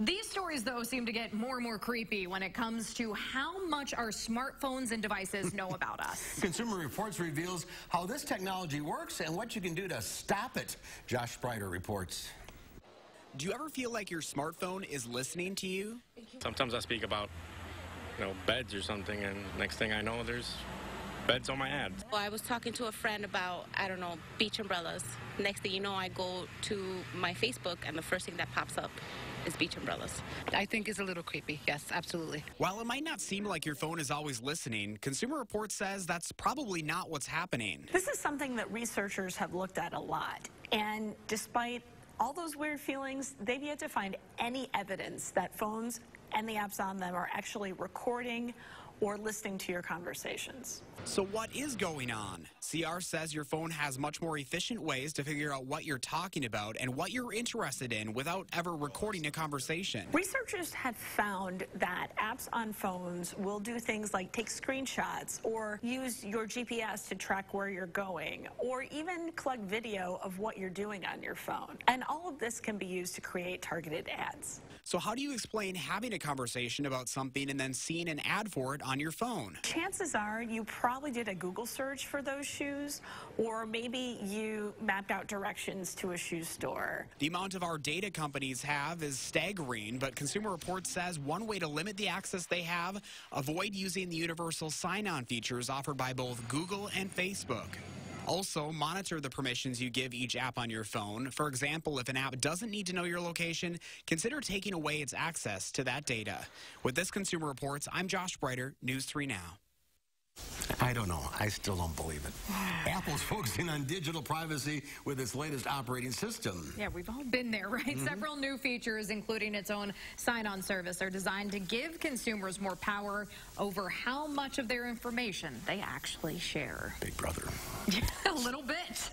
These stories, though, seem to get more and more creepy when it comes to how much our smartphones and devices know about us. Consumer Reports reveals how this technology works and what you can do to stop it. Josh Spreiter reports. Do you ever feel like your smartphone is listening to you? Sometimes I speak about, beds or something, and next thing I know, there's beds on my ads. Well, I was talking to a friend about, beach umbrellas. Next thing you know, I go to my Facebook, and the first thing that pops up is beach umbrellas. I think it's a little creepy. Yes, absolutely. While it might not seem like your phone is always listening, Consumer Reports says that's probably not what's happening. This is something that researchers have looked at a lot. And despite all those weird feelings, they've yet to find any evidence that phones and the apps on them are actually recording or listening to your conversations. So what is going on? CR says your phone has much more efficient ways to figure out what you're talking about and what you're interested in without ever recording a conversation. Researchers have found that apps on phones will do things like take screenshots or use your GPS to track where you're going or even collect video of what you're doing on your phone. And all of this can be used to create targeted ads. So how do you explain having a conversation about something and then seeing an ad for it on your phone? Chances are you probably did a Google search for those shoes, or maybe you mapped out directions to a shoe store. The amount of our data companies have is staggering, but Consumer Reports says one way to limit the access they have, avoid using the universal sign-on features offered by both Google and Facebook. Also, monitor the permissions you give each app on your phone. For example, if an app doesn't need to know your location, consider taking away its access to that data. With this Consumer Reports, I'm Josh Spreiter, News 3 Now. I don't know. I still don't believe it. Apple's focusing on digital privacy with its latest operating system. Yeah, we've all been there, right? Several new features, including its own sign-on service, are designed to give consumers more power over how much of their information they actually share. Big brother. A little bit.